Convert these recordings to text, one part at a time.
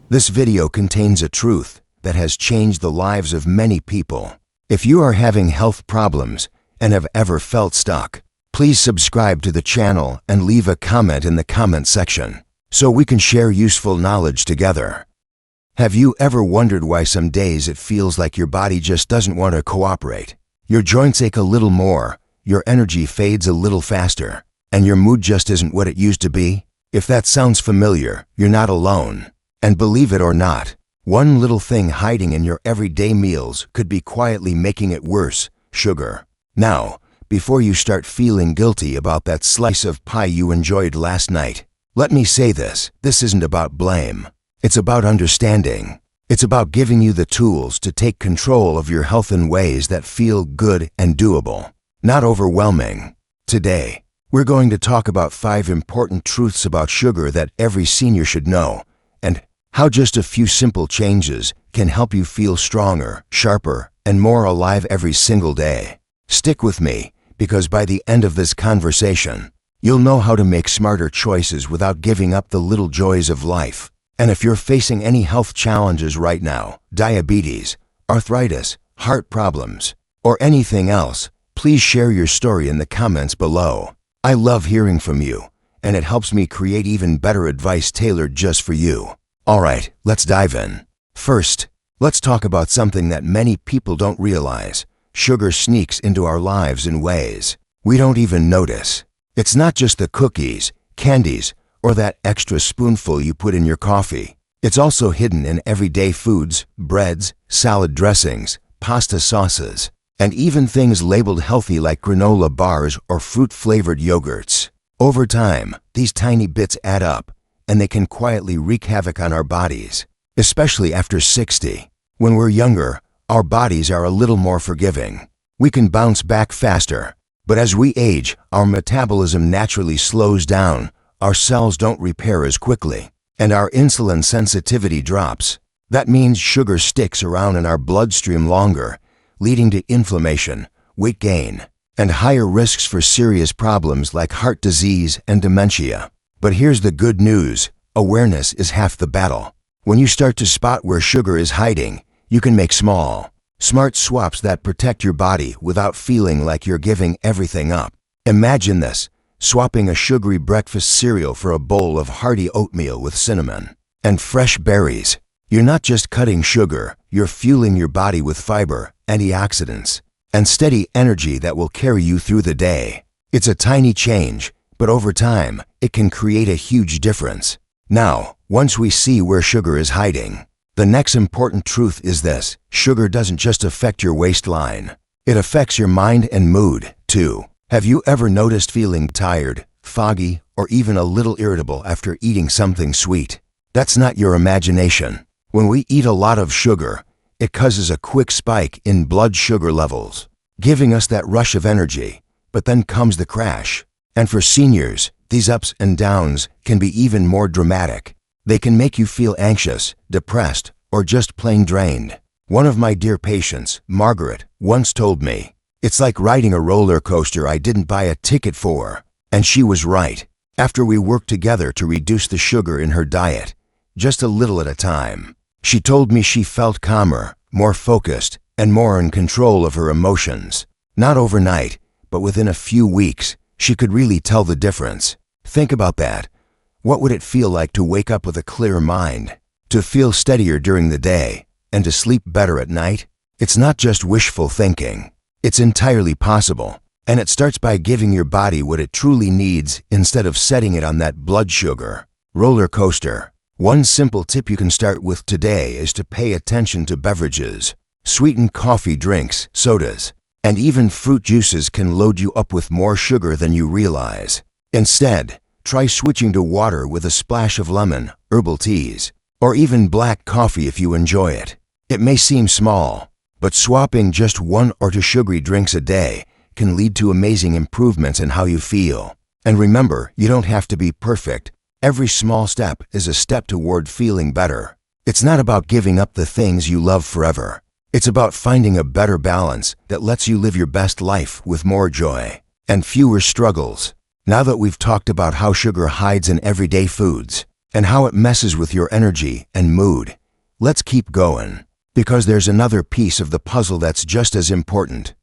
This video contains a truth that has changed the lives of many people. If you are having health problems and have ever felt stuck, please subscribe to the channel and leave a comment in the comment section so we can share useful knowledge together. Have you ever wondered why some days it feels like your body just doesn't want to cooperate? Your joints ache a little more, your energy fades a little faster, and your mood just isn't what it used to be? If that sounds familiar, you're not alone. And believe it or not, one little thing hiding in your everyday meals could be quietly making it worse: sugar. Now, before you start feeling guilty about that slice of pie you enjoyed last night, let me say this isn't about blame. It's about understanding. It's about giving you the tools to take control of your health in ways that feel good and doable, not overwhelming. Today, we're going to talk about 5 important truths about sugar that every senior should know, and how just a few simple changes can help you feel stronger, sharper, and more alive every single day. Stick with me, because by the end of this conversation, you'll know how to make smarter choices without giving up the little joys of life. And if you're facing any health challenges right now, diabetes, arthritis, heart problems, or anything else, please share your story in the comments below. I love hearing from you, and it helps me create even better advice tailored just for you. Alright, let's dive in. First, let's talk about something that many people don't realize. Sugar sneaks into our lives in ways we don't even notice. It's not just the cookies, candies, or that extra spoonful you put in your coffee. It's also hidden in everyday foods, breads, salad dressings, pasta sauces, and even things labeled healthy like granola bars or fruit-flavored yogurts. Over time, these tiny bits add up, and they can quietly wreak havoc on our bodies, especially after 60. When we're younger, our bodies are a little more forgiving. We can bounce back faster. But as we age, our metabolism naturally slows down, our cells don't repair as quickly, and our insulin sensitivity drops. That means sugar sticks around in our bloodstream longer, leading to inflammation, weight gain, and higher risks for serious problems like heart disease and dementia. But here's the good news: awareness is half the battle. When you start to spot where sugar is hiding, you can make small, smart swaps that protect your body without feeling like you're giving everything up. Imagine this: swapping a sugary breakfast cereal for a bowl of hearty oatmeal with cinnamon and fresh berries. You're not just cutting sugar, you're fueling your body with fiber, antioxidants, and steady energy that will carry you through the day. It's a tiny change, but over time, it can create a huge difference. Now, once we see where sugar is hiding, the next important truth is this: sugar doesn't just affect your waistline. It affects your mind and mood, too. Have you ever noticed feeling tired, foggy, or even a little irritable after eating something sweet? That's not your imagination. When we eat a lot of sugar, it causes a quick spike in blood sugar levels, giving us that rush of energy. But then comes the crash. And for seniors, these ups and downs can be even more dramatic. They can make you feel anxious, depressed, or just plain drained. One of my dear patients, Margaret, once told me, "It's like riding a roller coaster I didn't buy a ticket for." And she was right. After we worked together to reduce the sugar in her diet, just a little at a time, she told me she felt calmer, more focused, and more in control of her emotions. Not overnight, but within a few weeks, she could really tell the difference. Think about that. What would it feel like to wake up with a clear mind, to feel steadier during the day, and to sleep better at night? It's not just wishful thinking. It's entirely possible, and it starts by giving your body what it truly needs instead of setting it on that blood sugar roller coaster. One simple tip you can start with today is to pay attention to beverages. Sweetened coffee drinks, sodas, and even fruit juices can load you up with more sugar than you realize. Instead, try switching to water with a splash of lemon, herbal teas, or even black coffee if you enjoy it. It may seem small, but swapping just 1 or 2 sugary drinks a day can lead to amazing improvements in how you feel. And remember, you don't have to be perfect. Every small step is a step toward feeling better. It's not about giving up the things you love forever. It's about finding a better balance that lets you live your best life with more joy and fewer struggles. Now that we've talked about how sugar hides in everyday foods, and how it messes with your energy and mood. Let's keep going, because there's another piece of the puzzle that's just as important.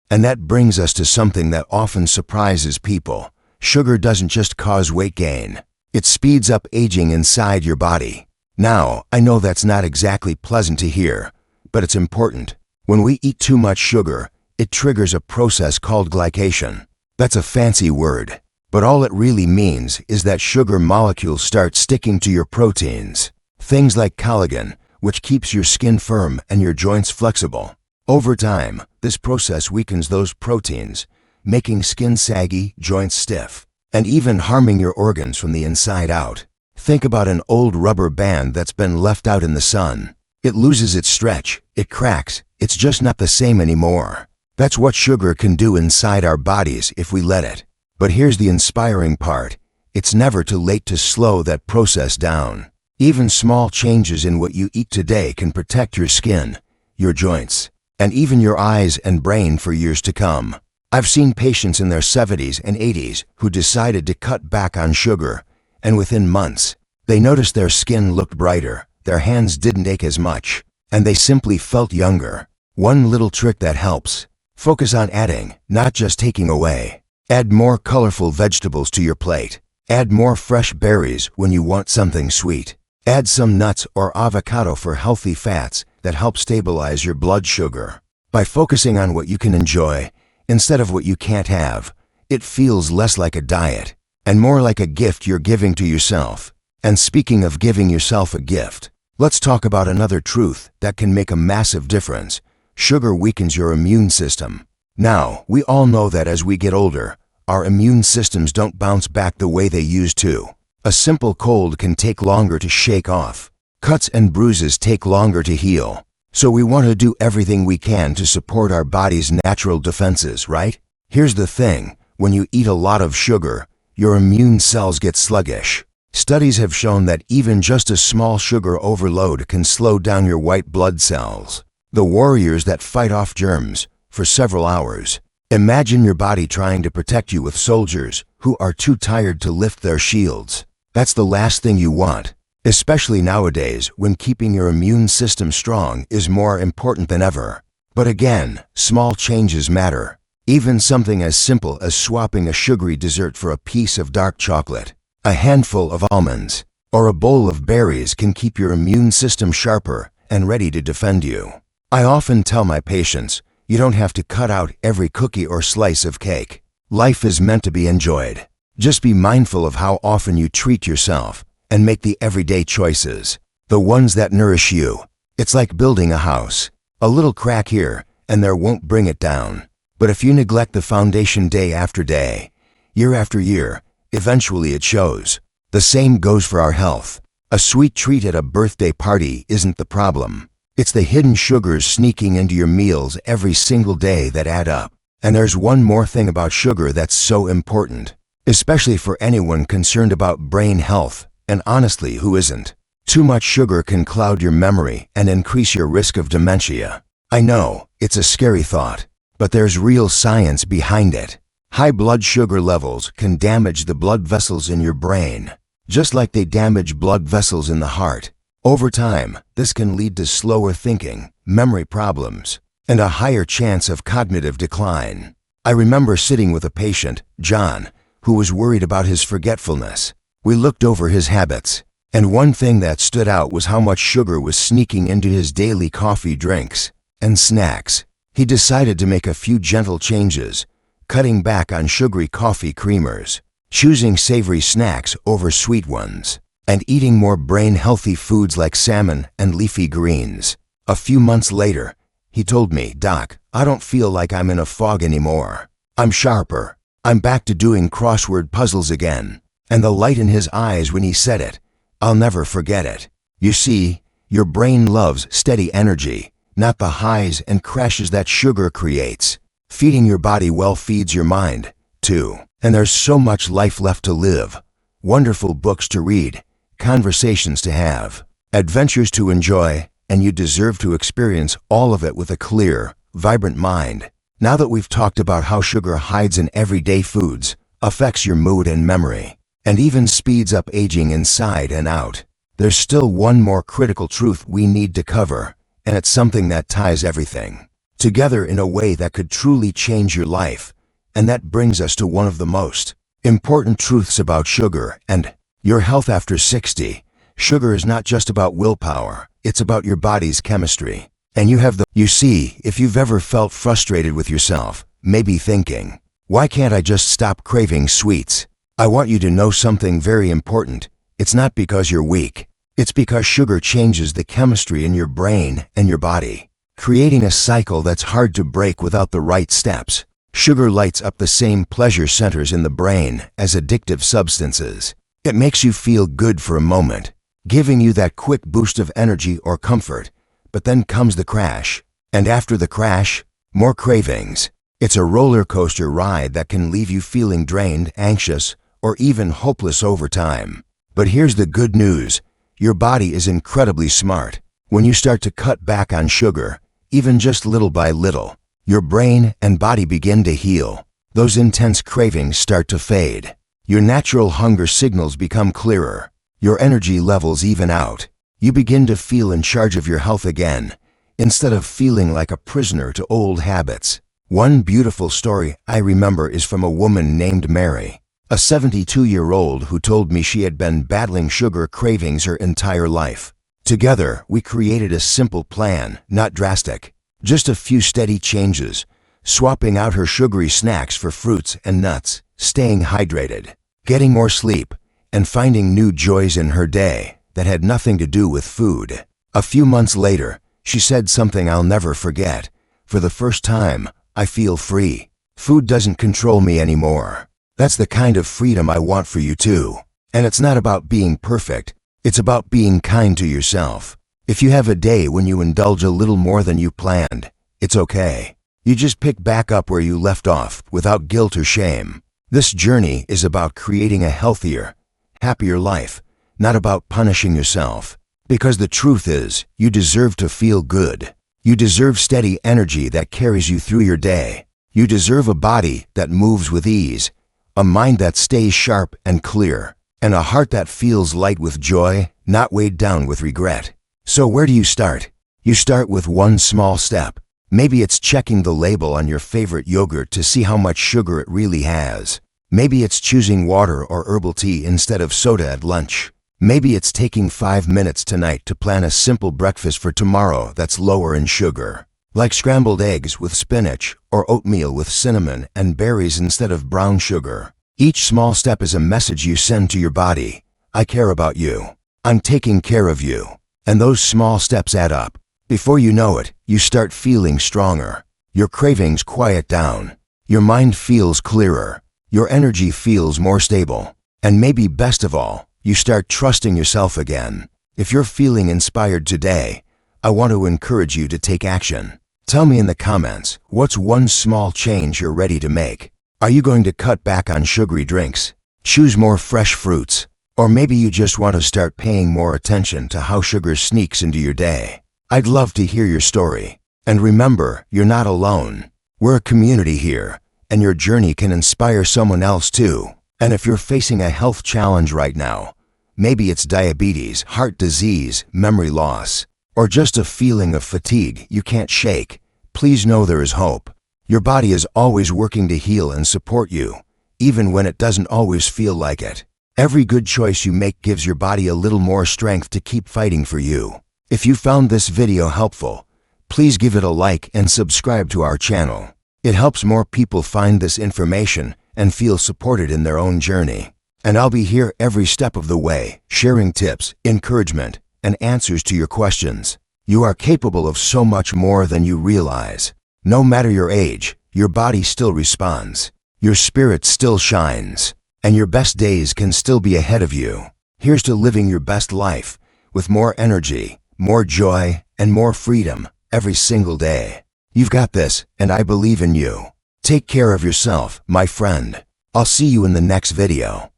And that brings us to something that often surprises people. Sugar doesn't just cause weight gain. It speeds up aging inside your body. Now, I know that's not exactly pleasant to hear, but it's important. When we eat too much sugar, it triggers a process called glycation. That's a fancy word, but all it really means is that sugar molecules start sticking to your proteins. Things like collagen, which keeps your skin firm and your joints flexible. Over time, this process weakens those proteins, making skin saggy, joints stiff, and even harming your organs from the inside out. Think about an old rubber band that's been left out in the sun. It loses its stretch, it cracks, it's just not the same anymore. That's what sugar can do inside our bodies if we let it. But here's the inspiring part. It's never too late to slow that process down. Even small changes in what you eat today can protect your skin, your joints, and even your eyes and brain for years to come. I've seen patients in their 70s and 80s who decided to cut back on sugar, and within months, they noticed their skin looked brighter, their hands didn't ache as much, and they simply felt younger. One little trick that helps: focus on adding, not just taking away. Add more colorful vegetables to your plate. Add more fresh berries when you want something sweet. Add some nuts or avocado for healthy fats that help stabilize your blood sugar. By focusing on what you can enjoy instead of what you can't have, it feels less like a diet and more like a gift you're giving to yourself. And speaking of giving yourself a gift, let's talk about another truth that can make a massive difference. Sugar weakens your immune system. Now, we all know that as we get older, our immune systems don't bounce back the way they used to. A simple cold can take longer to shake off. Cuts and bruises take longer to heal. So we want to do everything we can to support our body's natural defenses, right? Here's the thing: when you eat a lot of sugar, your immune cells get sluggish. Studies have shown that even just a small sugar overload can slow down your white blood cells, the warriors that fight off germs, for several hours. Imagine your body trying to protect you with soldiers who are too tired to lift their shields. That's the last thing you want, especially nowadays when keeping your immune system strong is more important than ever. But again, small changes matter. Even something as simple as swapping a sugary dessert for a piece of dark chocolate, a handful of almonds, or a bowl of berries can keep your immune system sharper and ready to defend you. I often tell my patients, you don't have to cut out every cookie or slice of cake. Life is meant to be enjoyed. Just be mindful of how often you treat yourself and make the everyday choices, the ones that nourish you. It's like building a house. A little crack here and there won't bring it down. But if you neglect the foundation day after day, year after year, eventually it shows. The same goes for our health. A sweet treat at a birthday party isn't the problem. It's the hidden sugars sneaking into your meals every single day that add up. And there's one more thing about sugar that's so important, especially for anyone concerned about brain health, and honestly, who isn't? Too much sugar can cloud your memory and increase your risk of dementia. I know, it's a scary thought, but there's real science behind it. High blood sugar levels can damage the blood vessels in your brain, just like they damage blood vessels in the heart. Over time, this can lead to slower thinking, memory problems, and a higher chance of cognitive decline. I remember sitting with a patient, John, who was worried about his forgetfulness. We looked over his habits, and one thing that stood out was how much sugar was sneaking into his daily coffee drinks and snacks. He decided to make a few gentle changes, cutting back on sugary coffee creamers, choosing savory snacks over sweet ones, and eating more brain-healthy foods like salmon and leafy greens. A few months later, he told me, "Doc, I don't feel like I'm in a fog anymore. I'm sharper. I'm back to doing crossword puzzles again." And the light in his eyes when he said it, I'll never forget it. You see, your brain loves steady energy, not the highs and crashes that sugar creates. Feeding your body well feeds your mind, too. And there's so much life left to live. Wonderful books to read, conversations to have, adventures to enjoy, and you deserve to experience all of it with a clear, vibrant mind. Now that we've talked about how sugar hides in everyday foods, affects your mood and memory, and even speeds up aging inside and out. There's still one more critical truth we need to cover, and it's something that ties everything together in a way that could truly change your life. And that brings us to one of the most important truths about sugar and your health after 60. Sugar is not just about willpower, it's about your body's chemistry. And you see, if you've ever felt frustrated with yourself, maybe thinking, why can't I just stop craving sweets? I want you to know something very important. It's not because you're weak. It's because sugar changes the chemistry in your brain and your body, creating a cycle that's hard to break without the right steps. Sugar lights up the same pleasure centers in the brain as addictive substances. It makes you feel good for a moment, giving you that quick boost of energy or comfort. But then comes the crash. And after the crash, more cravings. It's a roller coaster ride that can leave you feeling drained, anxious, or even hopeless over time. But here's the good news. Your body is incredibly smart. When you start to cut back on sugar, even just little by little, your brain and body begin to heal. Those intense cravings start to fade. Your natural hunger signals become clearer. Your energy levels even out. You begin to feel in charge of your health again, instead of feeling like a prisoner to old habits. One beautiful story I remember is from a woman named Mary, a 72-year-old who told me she had been battling sugar cravings her entire life. Together, we created a simple plan, not drastic, just a few steady changes, swapping out her sugary snacks for fruits and nuts, staying hydrated, getting more sleep, and finding new joys in her day that had nothing to do with food. A few months later, she said something I'll never forget. For the first time, I feel free. Food doesn't control me anymore. That's the kind of freedom I want for you too. And it's not about being perfect. It's about being kind to yourself. If you have a day when you indulge a little more than you planned, it's okay. You just pick back up where you left off without guilt or shame. This journey is about creating a healthier, happier life, not about punishing yourself. Because the truth is, you deserve to feel good. You deserve steady energy that carries you through your day. You deserve a body that moves with ease, a mind that stays sharp and clear, and a heart that feels light with joy, not weighed down with regret. So where do you start? You start with one small step. Maybe it's checking the label on your favorite yogurt to see how much sugar it really has. Maybe it's choosing water or herbal tea instead of soda at lunch. Maybe it's taking 5 minutes tonight to plan a simple breakfast for tomorrow that's lower in sugar, like scrambled eggs with spinach or oatmeal with cinnamon and berries instead of brown sugar. Each small step is a message you send to your body. I care about you. I'm taking care of you. And those small steps add up. Before you know it, you start feeling stronger. Your cravings quiet down. Your mind feels clearer. Your energy feels more stable. And maybe best of all, you start trusting yourself again. If you're feeling inspired today, I want to encourage you to take action. Tell me in the comments, what's one small change you're ready to make? Are you going to cut back on sugary drinks? Choose more fresh fruits? Or maybe you just want to start paying more attention to how sugar sneaks into your day. I'd love to hear your story. And remember, you're not alone. We're a community here, and your journey can inspire someone else too. And if you're facing a health challenge right now, maybe it's diabetes, heart disease, memory loss, or just a feeling of fatigue you can't shake, please know there is hope. Your body is always working to heal and support you, even when it doesn't always feel like it. Every good choice you make gives your body a little more strength to keep fighting for you. If you found this video helpful, please give it a like and subscribe to our channel. It helps more people find this information and feel supported in their own journey. And I'll be here every step of the way, sharing tips, encouragement, and answers to your questions. You are capable of so much more than you realize. No matter your age, your body still responds. Your spirit still shines. And your best days can still be ahead of you. Here's to living your best life with more energy, more joy, and more freedom every single day. You've got this, and I believe in you. Take care of yourself, my friend. I'll see you in the next video.